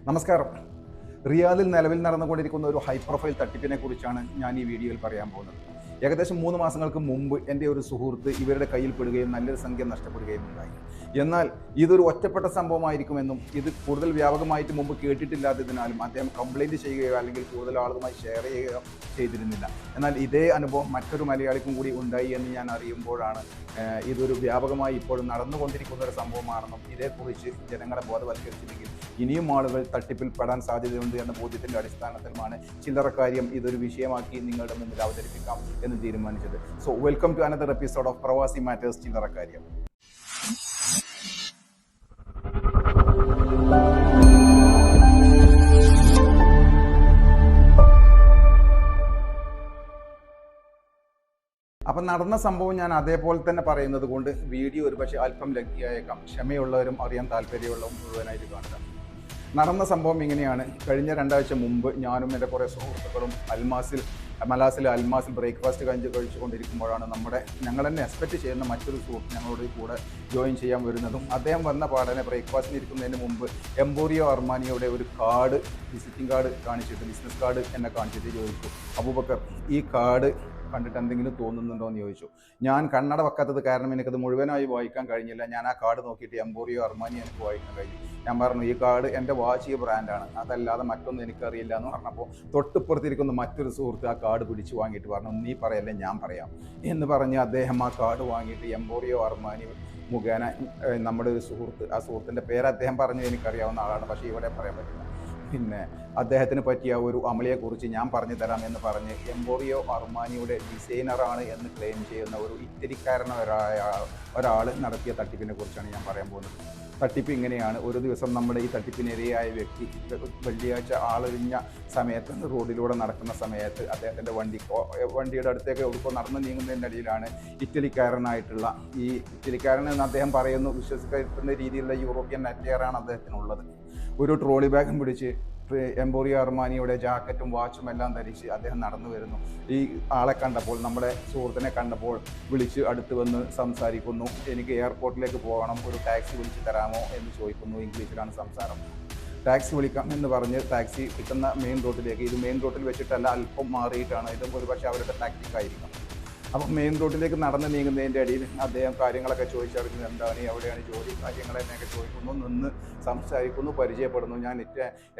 നമസ്കാരം. റിയാദിൽ നിലവിൽ നടന്നുകൊണ്ടിരിക്കുന്ന ഒരു ഹൈ പ്രൊഫൈൽ തട്ടിപ്പിനെ കുറിച്ചാണ് ഞാൻ ഈ വീഡിയോയിൽ പറയാൻ പോകുന്നത്. ഏകദേശം 3 മാസങ്ങൾക്ക് മുമ്പ് എൻ്റെ ഒരു സുഹൃത്ത് ഇവരുടെ കയ്യിൽ പെടുകയും നല്ലൊരു സംഖ്യ നഷ്ടപ്പെടുകയും ഉണ്ടായി. എന്നാൽ ഇതൊരു ഒറ്റപ്പെട്ട സംഭവമായിരിക്കുമെന്നും ഇത് കൂടുതൽ വ്യാപകമായിട്ട് മുമ്പ് കേട്ടിട്ടില്ലാത്തതിനാലും അദ്ദേഹം കംപ്ലൈൻറ്റ് ചെയ്യുകയോ അല്ലെങ്കിൽ കൂടുതൽ ആളുകളുമായി ഷെയർ ചെയ്യുകയോ ചെയ്തിരുന്നില്ല. എന്നാൽ ഇതേ അനുഭവം മറ്റൊരു മലയാളിക്കും കൂടി ഉണ്ടായി എന്ന് ഞാൻ അറിയുമ്പോഴാണ് ഇതൊരു വ്യാപകമായി ഇപ്പോഴും നടന്നുകൊണ്ടിരിക്കുന്ന ഒരു സംഭവമാണെന്നും ഇതേക്കുറിച്ച് ജനങ്ങളെ ബോധവൽക്കരിച്ചില്ലെങ്കിൽ ഇനിയും ആളുകൾ തട്ടിപ്പിൽ പെടാൻ സാധ്യതയുണ്ട് എന്ന ബോധ്യത്തിൻ്റെ അടിസ്ഥാനത്തിലുമാണ് ചില്ലറക്കാര്യം ഇതൊരു വിഷയമാക്കി നിങ്ങളുടെ മുന്നിൽ അവതരിപ്പിക്കാം എന്ന് തീരുമാനിച്ചത്. So welcome to another episode of Pravasi matters ചില്ലറക്കാര്യം. അപ്പം നടന്ന സംഭവം ഞാൻ അതേപോലെ തന്നെ പറയുന്നത് കൊണ്ട് വീഡിയോ ഒരുപക്ഷെ അല്പം ലഗ്ഗിയായേക്കാം. ക്ഷമയുള്ളവരും അറിയാൻ താല്പര്യമുള്ളവരും മുഴുവനായിട്ട് കാണുക. നടന്ന സംഭവം ഇങ്ങനെയാണ്. കഴിഞ്ഞ 2 ആഴ്ച മുമ്പ് ഞാനും എൻ്റെ കുറേ സുഹൃത്തുക്കളും അൽമാസിൽ ബ്രേക്ക്ഫാസ്റ്റ് കഴിച്ചുകൊണ്ടിരിക്കുമ്പോഴാണ് ഞങ്ങൾ തന്നെ എക്സ്പെക്റ്റ് ചെയ്യുന്ന മറ്റൊരു സുഹൃത്ത് ഞങ്ങളോട് കൂടെ ജോയിൻ ചെയ്യാൻ വരുന്നതും അദ്ദേഹം വന്ന പാടനെ ബ്രേക്ക്ഫാസ്റ്റിന് ഇരിക്കുന്നതിന് മുമ്പ് എംപോറിയോ അർമാനിയുടെ ഒരു കാർഡ്, വിസിറ്റിംഗ് കാർഡ് കാണിച്ചിട്ട്, ബിസിനസ് കാർഡ് എന്നെ കാണിച്ചിട്ട് ചോദിച്ചു, അബൂബക്കർ ഈ കാർഡ് കണ്ടിട്ട് എന്തെങ്കിലും തോന്നുന്നുണ്ടോ എന്ന് ചോദിച്ചു. ഞാൻ കണ്ണട വെക്കാത്തത് കാരണം എനിക്കത് മുഴുവനായി വായിക്കാൻ കഴിഞ്ഞില്ല. ഞാൻ ആ കാർഡ് നോക്കിയിട്ട് എംപോറിയോ അർമാനി എനിക്ക് വായിക്കാൻ കഴിഞ്ഞു. ഞാൻ പറഞ്ഞു, ഈ കാർഡ് എൻ്റെ വാച്ചിയ ബ്രാൻഡാണ്, അതല്ലാതെ മറ്റൊന്നും എനിക്കറിയില്ല എന്ന് പറഞ്ഞപ്പോൾ തൊട്ടിപ്പുറത്തിരിക്കുന്ന മറ്റൊരു സുഹൃത്ത് ആ കാർഡ് പിടിച്ച് വാങ്ങിയിട്ട് പറഞ്ഞു, നീ പറയല്ലേ ഞാൻ പറയാം എന്ന് പറഞ്ഞ് അദ്ദേഹം ആ കാർഡ് വാങ്ങിയിട്ട് എംപോറിയോ അർമാനി മുഖേന നമ്മുടെ ഒരു സുഹൃത്ത്, ആ സുഹൃത്തിൻ്റെ പേര് അദ്ദേഹം പറഞ്ഞു എനിക്കറിയാവുന്ന ആളാണ്, പക്ഷേ ഇവിടെ പറയാൻ പറ്റില്ല, പിന്നെ അദ്ദേഹത്തിന് പറ്റിയ ഒരു അമളിയെക്കുറിച്ച് ഞാൻ പറഞ്ഞു തരാം എന്ന് പറഞ്ഞ് എംപോറിയോ അർമാനിയുടെ ഡിസൈനറാണ് എന്ന് ക്ലെയിം ചെയ്യുന്ന ഒരു ഇറ്റലിക്കാരനായ ഒരാൾ നടത്തിയ തട്ടിപ്പിനെ കുറിച്ചാണ് ഞാൻ പറയാൻ പോകുന്നത്. തട്ടിപ്പ് ഇങ്ങനെയാണ്. ഒരു ദിവസം നമ്മുടെ ഈ തട്ടിപ്പിനിരയായ വ്യക്തി വെള്ളിയാഴ്ച ആളൊഴിഞ്ഞ സമയത്ത് റോഡിലൂടെ നടക്കുന്ന സമയത്ത് അദ്ദേഹത്തിൻ്റെ വണ്ടിയുടെ അടുത്തേക്ക് എവിടെയോ നടന്നു നീങ്ങുന്നതിൻ്റെ ഇടയിലാണ് ഇറ്റലിക്കാരൻ എന്ന് അദ്ദേഹം പറയുന്നു, വിശ്വസിക്കുന്ന രീതിയിലുള്ള യൂറോപ്യൻ നെറ്റ്വെയറാണ് അദ്ദേഹത്തിനുള്ളത്. ഒരു ട്രോളി ബാഗും പിടിച്ച് എംപോറിയോ അർമാനിയുടെ ജാക്കറ്റും വാച്ചും എല്ലാം ധരിച്ച് അദ്ദേഹം നടന്നു വരുന്നു. ഈ ആളെ കണ്ടപ്പോൾ, നമ്മുടെ സുഹൃത്തിനെ കണ്ടപ്പോൾ വിളിച്ച് അടുത്ത് വന്ന് സംസാരിക്കുന്നു. എനിക്ക് എയർപോർട്ടിലേക്ക് പോകണം, ഒരു ടാക്സി വിളിച്ച് തരാമോ എന്ന് ചോദിക്കുന്നു. ഇംഗ്ലീഷിലാണ് സംസാരം. ടാക്സി വിളിക്കാം എന്ന് പറഞ്ഞ് ടാക്സി കിട്ടുന്ന മെയിൻ റോഡിലേക്ക്, ഇത് മെയിൻ റോഡിൽ വെച്ചിട്ടല്ല, അല്പം മാറിയിട്ടാണ്, ഇതും ഒരുപക്ഷെ അവരുടെ ടാക്ടിക്കായിരിക്കും. അപ്പം മെയിൻ റോഡിലേക്ക് നടന്ന് നീങ്ങുന്നതിൻ്റെ ഇടയിൽ അദ്ദേഹം കാര്യങ്ങളൊക്കെ ചോദിച്ചറിഞ്ഞു, എന്താണ്, എവിടെയാണ് ജോലി, കാര്യങ്ങളെന്നൊക്കെ ചോദിക്കുന്നു, നിന്ന് സംസാരിക്കുന്നു, പരിചയപ്പെടുന്നു. ഞാൻ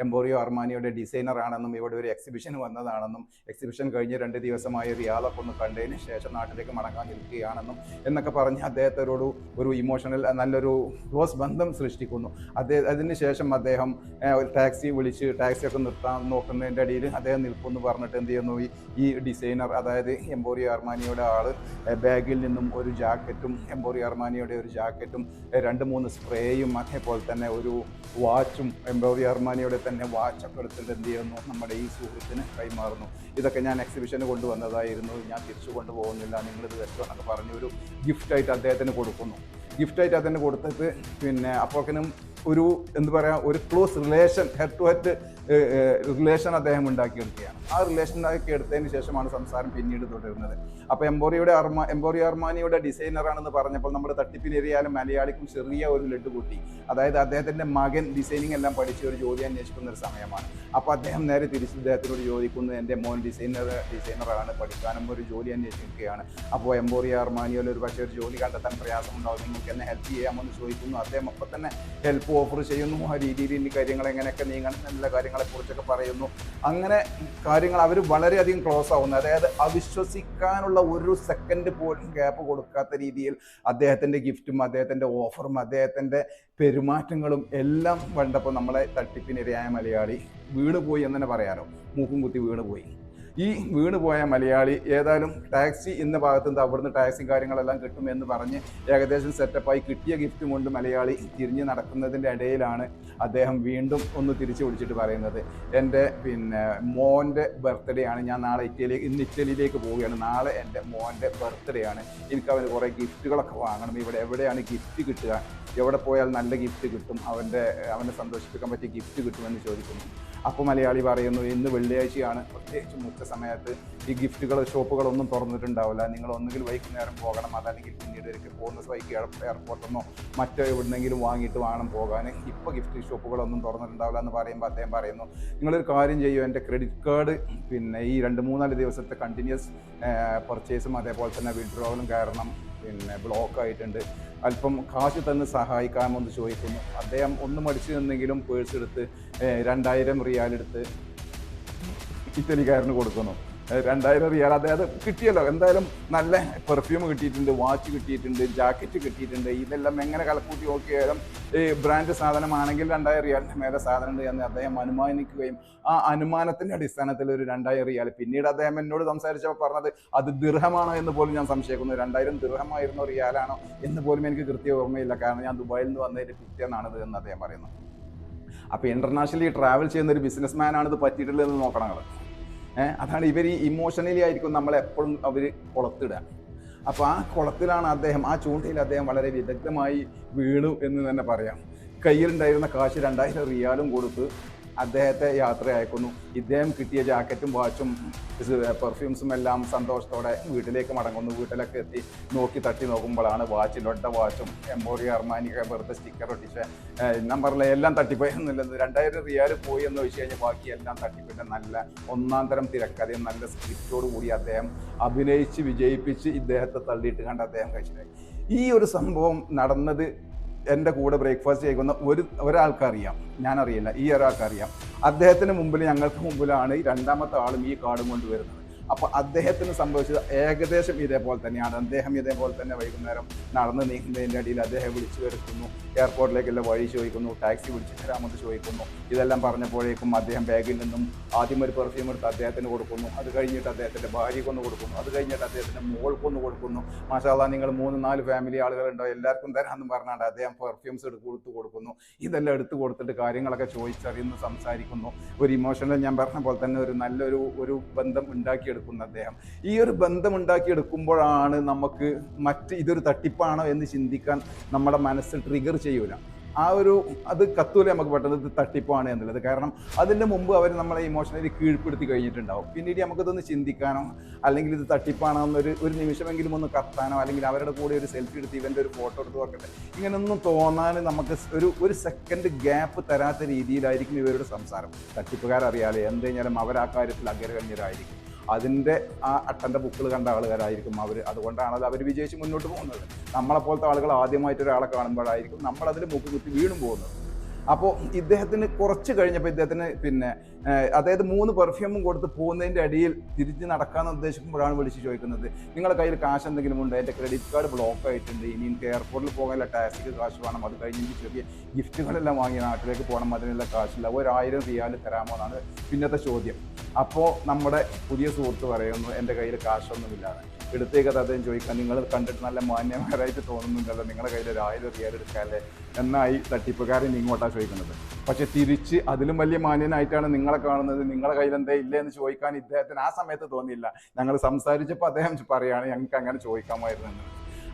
എംപോറിയോ അർമാനിയുടെ ഡിസൈനറാണെന്നും ഇവിടെ ഒരു എക്സിബിഷൻ വന്നതാണെന്നും എക്സിബിഷൻ കഴിഞ്ഞ് 2 ദിവസമായി റിയാദൊക്കെ ഒന്ന് കണ്ടതിന് ശേഷം നാട്ടിലേക്ക് മടങ്ങാൻ നിൽക്കുകയാണെന്നും എന്നൊക്കെ പറഞ്ഞ് അദ്ദേഹത്തോട് ഒരു ഇമോഷണൽ നല്ലൊരു ക്ലോസ് ബന്ധം സൃഷ്ടിക്കുന്നു. അതിന് ശേഷം അദ്ദേഹം ടാക്സി വിളിച്ച് ടാക്സിയൊക്കെ നിർത്താൻ നോക്കുന്നതിൻ്റെ ഇടയിൽ അദ്ദേഹം നിൽക്കുമെന്ന് പറഞ്ഞിട്ട് എന്ത് ചെയ്യുന്നു, ഈ ഡിസൈനർ, അതായത് എംപോറിയോ അർമാനിയുടെ ആള് ബാഗിൽ നിന്നും ഒരു ജാക്കറ്റും, എംപോറിയോ അർമാനിയുടെ ഒരു ജാക്കറ്റും 2-3 സ്പ്രേയും അതേപോലെ തന്നെ ഒരു വാച്ചും, എംപോറിയോ അർമാനിയുടെ തന്നെ വാച്ചൊക്കെ എടുത്തിട്ട് എന്ത് ചെയ്യുന്നു, നമ്മുടെ ഈ സുഹൃത്തിന് കൈമാറുന്നു. ഇതൊക്കെ ഞാൻ എക്സിബിഷന് കൊണ്ടുവന്നതായിരുന്നു, ഞാൻ തിരിച്ചു കൊണ്ടുപോകുന്നില്ല, നിങ്ങളിത് വെച്ചോ എന്നൊക്കെ പറഞ്ഞ് ഒരു ഗിഫ്റ്റായിട്ട് അദ്ദേഹത്തിന് കൊടുക്കുന്നു. ഗിഫ്റ്റായിട്ട് അദ്ദേഹത്തിന് കൊടുത്തിട്ട് പിന്നെ അപ്പോഴേക്കും ഒരു close relation, head to head relation അദ്ദേഹം ഉണ്ടാക്കിയെടുക്കുകയാണ്. ആ റിലേഷൻ ഉണ്ടാക്കിയെടുത്തതിന് ശേഷമാണ് സംസാരം പിന്നീട് തുടരുന്നത്. അപ്പോൾ എംപോറിയോ അർമാനിയുടെ ഡിസൈനറാണെന്ന് പറഞ്ഞപ്പോൾ നമ്മുടെ തട്ടിപ്പിനിരയാലും മലയാളിക്കും ചെറിയ ഒരു ലഡ് കൂട്ടി. അതായത് അദ്ദേഹത്തിൻ്റെ മകൻ ഡിസൈനിങ് എല്ലാം പഠിച്ച് ഒരു ജോലി അന്വേഷിക്കുന്ന ഒരു സമയമാണ്. അപ്പോൾ അദ്ദേഹം നേരെ തിരിച്ച് അദ്ദേഹത്തിനോട് ചോദിക്കുന്നു, എൻ്റെ മോൻ ഡിസൈനറാണ്, പഠിക്കാനും ഒരു ജോലി അന്വേഷിക്കുകയാണ്. അപ്പോൾ എംപോറിയോ അർമാനിയിൽ ഒരു പക്ഷേ ഒരു ജോലി കണ്ടെത്താൻ പ്രയാസമുണ്ടാവും, നിങ്ങൾക്ക് എന്നെ ഹെൽപ്പ് ചെയ്യാമെന്ന് ചോദിക്കുന്നു. അദ്ദേഹം അപ്പം തന്നെ ഹെൽപ്പ് ഓഫർ ചെയ്യുന്നു. ആ രീതിയിൽ ഇനി കാര്യങ്ങൾ എങ്ങനെയൊക്കെ നീങ്ങണം എന്നുള്ള കാര്യങ്ങളെക്കുറിച്ചൊക്കെ പറയുന്നു. അങ്ങനെ കാര്യങ്ങൾ അവർ വളരെയധികം ക്ലോസ് ആവുന്നു. അതായത് അവിശ്വസിക്കാനുള്ള ഒരു സെക്കൻഡ് പോലും ഗ്യാപ്പ് കൊടുക്കാത്ത രീതിയിൽ അദ്ദേഹത്തിൻ്റെ ഗിഫ്റ്റും അദ്ദേഹത്തിൻ്റെ ഓഫറും അദ്ദേഹത്തിൻ്റെ പെരുമാറ്റങ്ങളും എല്ലാം കണ്ടപ്പോൾ നമ്മളെ തട്ടിപ്പിനിരയായ മലയാളി വീണുപോയി എന്ന് തന്നെ പറയാലോ, മൂക്കും കുത്തി വീണുപോയി. ഈ വീണുപോയ മലയാളി ഏതായാലും ടാക്സി ഇന്ന ഭാഗത്തുനിന്ന് അവിടുന്ന് ടാക്സി കാര്യങ്ങളെല്ലാം കിട്ടുമെന്ന് പറഞ്ഞ് ഏകദേശം സെറ്റപ്പായി കിട്ടിയ ഗിഫ്റ്റും കൊണ്ട് മലയാളി തിരിഞ്ഞ് നടക്കുന്നതിൻ്റെ ഇടയിലാണ് അദ്ദേഹം വീണ്ടും ഒന്ന് തിരിച്ചു വിളിച്ചിട്ട് പറയുന്നത്, എൻ്റെ മോൻ്റെ ബർത്ത്ഡേ ആണ്, ഞാൻ ഇന്ന് ഇറ്റലിയിലേക്ക് പോവുകയാണ്, നാളെ എൻ്റെ മോൻ്റെ ബർത്ത്ഡേ ആണ്, എനിക്ക് അവന് കുറേ ഗിഫ്റ്റുകളൊക്കെ വാങ്ങണം, എവിടെയാണ് ഗിഫ്റ്റ് കിട്ടുക, എവിടെ പോയാൽ നല്ല ഗിഫ്റ്റ് കിട്ടും, അവനെ സന്തോഷിപ്പിക്കാൻ പറ്റിയ ഗിഫ്റ്റ് കിട്ടുമെന്ന് ചോദിക്കുന്നു. അപ്പോൾ മലയാളി പറയുന്നു, ഇന്ന് വെള്ളിയാഴ്ചയാണ്, പ്രത്യേകിച്ച് വിളിച്ച സമയത്ത് ഈ ഷോപ്പുകളൊന്നും തുറന്നിട്ടുണ്ടാവില്ല, നിങ്ങൾ ഒന്നുകിൽ വൈകുന്നേരം പോകണം, അതല്ലെങ്കിൽ പിന്നീട് ഒരിക്കൽ പോകുന്ന വൈകി എയർപോർട്ടിൽ മറ്റോ എവിടെന്നെങ്കിലും വാങ്ങിയിട്ട് വേണം പോകാൻ, ഇപ്പോൾ ഗിഫ്റ്റ് ഷോപ്പുകളൊന്നും തുറന്നിട്ടുണ്ടാവില്ല എന്ന് പറയുമ്പോൾ അദ്ദേഹം പറയുന്നു, നിങ്ങളൊരു കാര്യം ചെയ്യൂ, എൻ്റെ ക്രെഡിറ്റ് കാർഡ് പിന്നെ ഈ 2-3 ദിവസത്തെ കണ്ടിന്യൂസ് പർച്ചേസും അതേപോലെ തന്നെ വിഡ്രോവലും കാരണം പിന്നെ ബ്ലോക്ക് ആയിട്ടുണ്ട്, അല്പം കാശ് തന്ന് സഹായിക്കാമെന്ന് ചോദിക്കുന്നു. അദ്ദേഹം ഒന്ന് മടിച്ചു നിന്നെങ്കിലും പേഴ്സ് എടുത്ത് 2000 റിയാൽ എടുത്ത് ഇറ്റലിക്കാരന് കൊടുക്കുന്നു. 2000 റിയാൽ അത് കിട്ടിയല്ലോ. എന്തായാലും നല്ല പെർഫ്യൂം കിട്ടിയിട്ടുണ്ട്, വാച്ച് കിട്ടിയിട്ടുണ്ട്, ജാക്കറ്റ് കിട്ടിയിട്ടുണ്ട്. ഇതെല്ലാം എങ്ങനെ കലക്കൂട്ടി നോക്കിയാലും ബ്രാൻഡ് സാധനമാണെങ്കിൽ 2000 റിയാലിന് മേലെ സാധനം ഉണ്ട് എന്ന് അദ്ദേഹം അനുമാനിക്കുകയും ആ അനുമാനത്തിന്റെ അടിസ്ഥാനത്തിൽ ഒരു 2000 റിയാൽ, പിന്നീട് അദ്ദേഹം എന്നോട് സംസാരിച്ചപ്പോൾ പറഞ്ഞത് അത് ദിർഹമാണോ എന്ന് പോലും ഞാൻ സംശയിക്കുന്നു. 2000 ദിർഹമായിരുന്നോ റിയാലാണോ എന്ന് പോലും എനിക്ക് കൃത്യ ഓർമ്മയില്ല, കാരണം ഞാൻ ദുബായിൽ നിന്ന് വന്നതിന്റെ പിറ്റേന്നാണിത് എന്ന് അദ്ദേഹം പറയുന്നു. അപ്പോൾ ഇന്റർനാഷണലി ട്രാവൽ ചെയ്യുന്ന ഒരു ബിസിനസ് മാൻ ആണ് ഇത് പറ്റിയിട്ടുള്ളതെന്ന് നോക്കണം. അതാണ് ഇവർ ഇമോഷണലി ആയിരിക്കും നമ്മളെപ്പോഴും അവർ കുളത്തിടുക. അപ്പോൾ ആ കുളത്തിലാണ് അദ്ദേഹം, ആ ചൂണ്ടയിൽ അദ്ദേഹം വളരെ വിദഗ്ധമായി വീണു എന്ന് തന്നെ പറയാം. കയ്യിലുണ്ടായിരുന്ന കാശ് 2000 റിയാലും കൊടുത്ത് അദ്ദേഹത്തെ യാത്ര അയക്കുന്നു. ഇദ്ദേഹം കിട്ടിയ ജാക്കറ്റും വാച്ചും പെർഫ്യൂംസും എല്ലാം സന്തോഷത്തോടെ വീട്ടിലേക്ക് മടങ്ങുന്നു. വീട്ടിലൊക്കെ എത്തി തട്ടി നോക്കുമ്പോഴാണ് ലൊഡ വാച്ചും എംപോറിയോ അർമാനിയൊക്കെ വെറുതെ സ്റ്റിക്കർ ഒട്ടിച്ച് നമ്പറിലെ എല്ലാം തട്ടിപ്പോയെന്നുള്ളത്. 2000 റിയാൽ പോയി എന്ന് വെച്ച് കഴിഞ്ഞാൽ ബാക്കി എല്ലാം തട്ടിപ്പിട്ട് നല്ല ഒന്നാം തരം തിരക്കഥയും നല്ല സ്ക്രിപ്റ്റോട് കൂടി അദ്ദേഹം അഭിനയിച്ച് വിജയിപ്പിച്ച് ഇദ്ദേഹത്തെ തള്ളിയിട്ട് കണ്ട് അദ്ദേഹം കഴിച്ചിട്ടായി. ഈ ഒരു സംഭവം നടന്നത് എൻ്റെ കൂടെ ബ്രേക്ക്ഫാസ്റ്റ് ചെയ്യുന്ന ഒരാൾക്കറിയാം, ഞാനറിയില്ല, ഈ ഒരാൾക്കറിയാം. അദ്ദേഹത്തിന് മുമ്പിൽ, ഞങ്ങൾക്ക് മുമ്പിലാണ് ഈ രണ്ടാമത്തെ ആളും ഈ കാർഡും കൊണ്ടുവരുന്നത്. അപ്പോൾ അദ്ദേഹത്തിന് സംഭവിച്ചത് ഏകദേശം ഇതേപോലെ തന്നെയാണ്. അദ്ദേഹം ഇതേപോലെ തന്നെ വൈകുന്നേരം നടന്ന് നീങ്ങുന്നതിൻ്റെ അടിയിൽ അദ്ദേഹം വിളിച്ചു വരുത്തുന്നു, എയർപോർട്ടിലേക്കുള്ള വഴി ചോദിക്കുന്നു, ടാക്സി വിളിച്ച് തരാമെന്ന് ചോദിക്കുന്നു. ഇതെല്ലാം പറഞ്ഞപ്പോഴേക്കും അദ്ദേഹം ബാഗിൽ നിന്നും ആദ്യം ഒരു പെർഫ്യൂം എടുത്ത് അദ്ദേഹത്തിന് കൊടുക്കുന്നു. അത് കഴിഞ്ഞിട്ട് അദ്ദേഹത്തിൻ്റെ ഭാര്യയ്ക്കൊന്ന് കൊടുക്കുന്നു. അത് കഴിഞ്ഞിട്ട് അദ്ദേഹത്തിൻ്റെ മോൾക്കൊന്ന് കൊടുക്കുന്നു. മാഷാല്ലാ, നിങ്ങൾ 3-4 ഫാമിലി ആളുകളുണ്ടോ, എല്ലാവർക്കും തരാമെന്ന് പറഞ്ഞാണ്ട് അദ്ദേഹം പെർഫ്യൂംസ് കൊടുക്കുന്നു. ഇതെല്ലാം എടുത്തു കൊടുത്തിട്ട് കാര്യങ്ങളൊക്കെ ചോദിച്ചറിയുന്നു, സംസാരിക്കുന്നു. ഒരു ഇമോഷണൽ, ഞാൻ പറഞ്ഞ പോലെ തന്നെ ഒരു നല്ലൊരു ബന്ധം ഉണ്ടാക്കിയെടുക്കുന്നു അദ്ദേഹം. ഈ ഒരു ബന്ധം ഉണ്ടാക്കിയെടുക്കുമ്പോഴാണ് നമുക്ക് ഇതൊരു തട്ടിപ്പാണോ എന്ന് ചിന്തിക്കാൻ നമ്മുടെ മനസ്സ് ട്രിഗർ ചെയ്യൂല. അത് കത്തൂല നമുക്ക് പെട്ടെന്ന് ഇത് തട്ടിപ്പാണ് എന്നുള്ളത്. കാരണം അതിൻ്റെ മുമ്പ് അവർ നമ്മളെ ഇമോഷണലി കീഴ്പ്പെടുത്തി കഴിഞ്ഞിട്ടുണ്ടാവും. പിന്നീട് നമുക്കിതൊന്ന് ചിന്തിക്കാനോ അല്ലെങ്കിൽ ഇത് തട്ടിപ്പാണോ എന്നൊരു നിമിഷമെങ്കിലും ഒന്ന് കത്താനോ അല്ലെങ്കിൽ അവരുടെ കൂടെ ഒരു സെൽഫി എടുത്ത് ഇവൻ്റെ ഒരു ഫോട്ടോ എടുത്ത് നോക്കട്ടെ ഇങ്ങനെയൊന്നും തോന്നാൻ നമുക്ക് ഒരു സെക്കൻഡ് ഗ്യാപ്പ് തരാത്ത രീതിയിലായിരിക്കും ഇവരുടെ സംസാരം. തട്ടിപ്പുകാരറിയാലേ എന്ത് കഴിഞ്ഞാലും അവർ ആ കാര്യത്തിൽ അഗ്രഗണ്യരായിരിക്കും. അതിൻ്റെ ആ അട്ടൻ്റെ ബുക്കുകൾ കണ്ട ആളുകാരായിരിക്കും അവർ. അതുകൊണ്ടാണല്ലോ അവർ വിജയിച്ച് മുന്നോട്ട് പോകുന്നത്. നമ്മളെപ്പോലത്തെ ആളുകൾ ആദ്യമായിട്ട് ഒരാളെ കാണുമ്പോഴായിരിക്കും നമ്മളതിൽ മുക്കുകുത്തി വീണും പോകുന്നത്. അപ്പോൾ ഇദ്ദേഹത്തിന് കുറച്ച് കഴിഞ്ഞപ്പോൾ ഇദ്ദേഹത്തിന് അതായത് 3 പെർഫ്യൂമും കൊടുത്ത് പോകുന്നതിൻ്റെ അടിയിൽ തിരിച്ച് നടക്കാമെന്ന് ഉദ്ദേശിക്കുമ്പോഴാണ് വിളിച്ച് ചോദിക്കുന്നത്, നിങ്ങളുടെ കയ്യിൽ കാശ് എന്തെങ്കിലും ഉണ്ട്? എൻ്റെ ക്രെഡിറ്റ് കാർഡ് ബ്ലോക്ക് ആയിട്ടുണ്ട്, ഇനി എനിക്ക് എയർപോർട്ടിൽ പോകാനുള്ള ടാക്സിക്ക് കാശ് വേണം, അത് കഴിഞ്ഞ് എനിക്ക് ചെറിയ ഗിഫ്റ്റുകളെല്ലാം വാങ്ങി നാട്ടിലേക്ക് പോകണം, അതിനുള്ള കാശില്ല, 1000 റിയാൽ തരാമോ എന്നാണ് പിന്നത്തെ ചോദ്യം. അപ്പോൾ നമ്മുടെ പുതിയ സുഹൃത്ത് പറയുന്നു, എൻ്റെ കയ്യിൽ കാശൊന്നുമില്ലാതെ. എടുത്തേക്കത് അദ്ദേഹം ചോദിക്കാൻ, നിങ്ങൾ കണ്ടിട്ട് നല്ല മാന്യന്മാരായിട്ട് തോന്നുന്നുണ്ടല്ലോ, നിങ്ങളുടെ കയ്യിൽ 1000 റിയാൽ എടുക്കാല്ലേ എന്നായി തട്ടിപ്പുകാരൻ ഇങ്ങോട്ടാണ് ചോദിക്കുന്നത്. പക്ഷെ തിരിച്ച് അതിലും വലിയ മാന്യനായിട്ടാണ് നിങ്ങളെ കാണുന്നത്, നിങ്ങളുടെ കയ്യിൽ എന്താ ഇല്ലേ എന്ന് ചോദിക്കാൻ ഇദ്ദേഹത്തിന് ആ സമയത്ത് തോന്നിയില്ല. ഞങ്ങൾ സംസാരിച്ചപ്പോൾ അദ്ദേഹം പറയാണ് ഞങ്ങൾക്ക് അങ്ങനെ ചോദിക്കാമായിരുന്നു.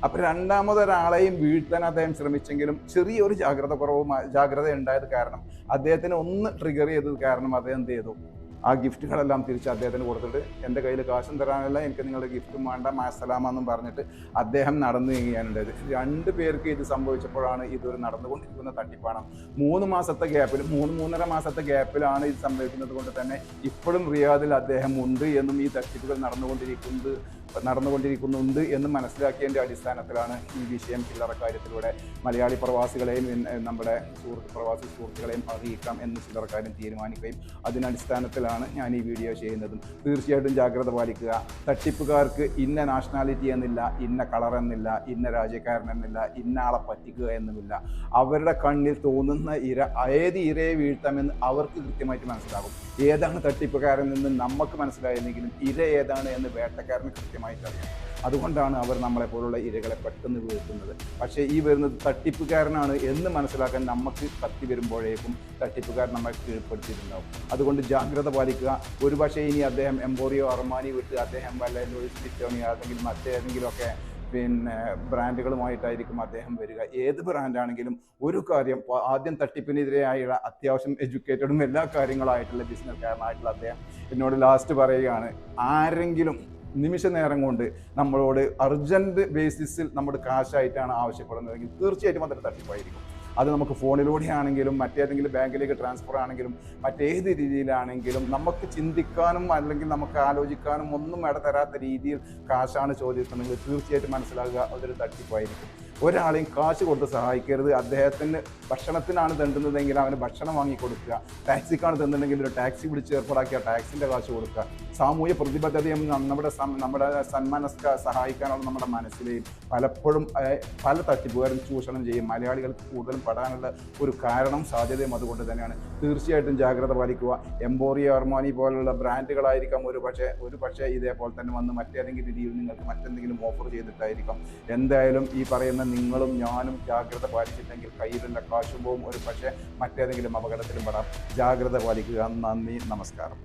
അപ്പം രണ്ടാമതൊരാളെയും വീഴ്ത്താൻ അദ്ദേഹം ശ്രമിച്ചെങ്കിലും ചെറിയൊരു ജാഗ്രത ഉണ്ടായത് കാരണം, അദ്ദേഹത്തിന് ഒന്ന് ട്രിഗർ ചെയ്തത് കാരണം അദ്ദേഹം എന്ത് ചെയ്തു, ആ ഗിഫ്റ്റുകളെല്ലാം തിരിച്ച് അദ്ദേഹത്തിന് കൊടുത്തിട്ട് എൻ്റെ കയ്യിൽ കാശും തരാനല്ല, എനിക്ക് നിങ്ങളുടെ ഗിഫ്റ്റും വേണ്ട, മാസലാമെന്നും പറഞ്ഞിട്ട് അദ്ദേഹം നടന്നു നീങ്ങിയാനുണ്ടായത്. 2 പേർക്ക് ഇത് സംഭവിച്ചപ്പോഴാണ് ഇതൊരു നടന്നുകൊണ്ടിരിക്കുന്ന തട്ടിപ്പാണ്. 3 മാസത്തെ ഗ്യാപ്പിൽ 3-3.5 മാസത്തെ ഗ്യാപ്പിലാണ് ഇത് സംഭവിക്കുന്നത് കൊണ്ട് തന്നെ ഇപ്പോഴും റിയാദിൽ അദ്ദേഹം ഉണ്ട് എന്നും ഈ തട്ടിപ്പുകൾ നടന്നുകൊണ്ടിരിക്കുന്നുണ്ട് എന്ന് മനസ്സിലാക്കിയതിൻ്റെ അടിസ്ഥാനത്തിലാണ് ഈ വിഷയം ചില്ലറ കാര്യത്തിലൂടെ മലയാളി പ്രവാസികളെയും നമ്മുടെ പ്രവാസി സുഹൃത്തുക്കളെയും അറിയിക്കാം എന്ന് ചില്ലറക്കാരും തീരുമാനിക്കുകയും അതിനടിസ്ഥാനത്തിലാണ് ഞാൻ ഈ വീഡിയോ ചെയ്യുന്നതും. തീർച്ചയായിട്ടും ജാഗ്രത പാലിക്കുക. തട്ടിപ്പുകാർക്ക് ഇന്ന നാഷണാലിറ്റി എന്നില്ല, ഇന്ന കളർ എന്നില്ല, ഇന്ന രാജ്യക്കാരൻ എന്നില്ല, ഇന്ന ആളെ പറ്റിക്കുക എന്നുമില്ല. അവരുടെ കണ്ണിൽ തോന്നുന്ന ഏത് ഇരയെ വീഴ്ത്താമെന്ന് അവർക്ക് കൃത്യമായിട്ട് മനസ്സിലാകും. ഏതാണ് തട്ടിപ്പുകാരൻ എന്ന് നമുക്ക് മനസ്സിലായില്ലെങ്കിലും ഇര ഏതാണ് എന്ന് വേട്ടക്കാരന് കൃത്യമായിട്ടറിയാം. അതുകൊണ്ടാണ് അവർ നമ്മളെപ്പോലുള്ള ഇരകളെ പെട്ടെന്ന് വീഴ്ത്തുന്നത്. പക്ഷേ ഈ വരുന്നത് തട്ടിപ്പുകാരനാണ് എന്ന് മനസ്സിലാക്കാൻ നമുക്ക് കത്തി വരുമ്പോഴേക്കും തട്ടിപ്പുകാരൻ നമ്മളെ കീഴ്പ്പെടുത്തിയിട്ടുണ്ടാവും. അതുകൊണ്ട് ജാഗ്രത പാലിക്കുക. ഒരുപക്ഷെ ഇനി അദ്ദേഹം എംപോറിയോ അർമാനി വിട്ട് അദ്ദേഹം വല്ല ലൂയിസ് വിറ്റോണി അല്ലെങ്കിൽ മറ്റേതെങ്കിലുമൊക്കെ പിന്നെ ബ്രാൻഡുകളുമായിട്ടായിരിക്കും അദ്ദേഹം വരിക. ഏത് ബ്രാൻഡാണെങ്കിലും ഒരു കാര്യം, ആദ്യം തട്ടിപ്പിനെതിരെയായുള്ള അത്യാവശ്യം എഡ്യൂക്കേറ്റഡും എല്ലാ കാര്യങ്ങളായിട്ടുള്ള ബിസിനസ്സുകാരനായിട്ടുള്ള അദ്ദേഹം എന്നോട് ലാസ്റ്റ് പറയുകയാണ്, ആരെങ്കിലും നിമിഷ നേരം കൊണ്ട് നമ്മളോട് അർജൻറ്റ് ബേസിസിൽ നമ്മുടെ കാശായിട്ടാണ് ആവശ്യപ്പെടുന്നതെങ്കിൽ തീർച്ചയായിട്ടും അതൊരു തട്ടിപ്പായിരിക്കും. അത് നമുക്ക് ഫോണിലൂടെ ആണെങ്കിലും മറ്റേതെങ്കിലും ബാങ്കിലേക്ക് ട്രാൻസ്ഫർ ആണെങ്കിലും മറ്റേത് രീതിയിലാണെങ്കിലും നമുക്ക് ചിന്തിക്കാനും അല്ലെങ്കിൽ നമുക്ക് ആലോചിക്കാനും ഒന്നും ഇടതരാത്ത രീതിയിൽ കാശാണ് ചോദിക്കുന്നതെങ്കിൽ തീർച്ചയായിട്ടും മനസ്സിലാക്കുക അതൊരു തട്ടിപ്പായിരിക്കും. ഒരാളെയും കാശ് കൊടുത്ത് സഹായിക്കരുത്. അദ്ദേഹത്തിന് ഭക്ഷണത്തിനാണ് തണ്ടുന്നതെങ്കിൽ അവന് ഭക്ഷണം വാങ്ങിക്കൊടുക്കുക, ടാക്സിക്കാണ് തന്നിട്ടുണ്ടെങ്കിൽ ഒരു ടാക്സി പിടിച്ച് ഏർപ്പാടാക്കിയ ടാക്സിൻ്റെ കാശ് കൊടുക്കുക. സാമൂഹ്യ പ്രതിബദ്ധതയും നമ്മുടെ സന്മനസ്ക സഹായിക്കാനുള്ള നമ്മുടെ മനസ്സിലെയും പലപ്പോഴും പല തട്ടിപ്പുകാരും ചൂഷണം ചെയ്യും. മലയാളികൾക്ക് കൂടുതലും പെടാനുള്ള ഒരു കാരണം സാധ്യതയും അതുകൊണ്ട് തന്നെയാണ്. തീർച്ചയായിട്ടും ജാഗ്രത പാലിക്കുക. എംപോറിയോ അർമാനി പോലുള്ള ബ്രാൻഡുകളായിരിക്കാം ഒരു പക്ഷേ ഇതേപോലെ തന്നെ വന്ന് മറ്റേതെങ്കിലും രീതിയിൽ നിങ്ങൾക്ക് മറ്റെന്തെങ്കിലും ഓഫർ ചെയ്തിട്ടായിരിക്കാം. എന്തായാലും ഈ പറയുന്ന നിങ്ങളും ഞാനും ജാഗ്രത പാലിച്ചില്ലെങ്കിൽ കയ്യിലുള്ള കാശും പോവും, ഒരു പക്ഷേ മറ്റേതെങ്കിലും അപകടത്തിലും പെടാം. ജാഗ്രത പാലിക്കുക. നന്ദി, നമസ്കാരം.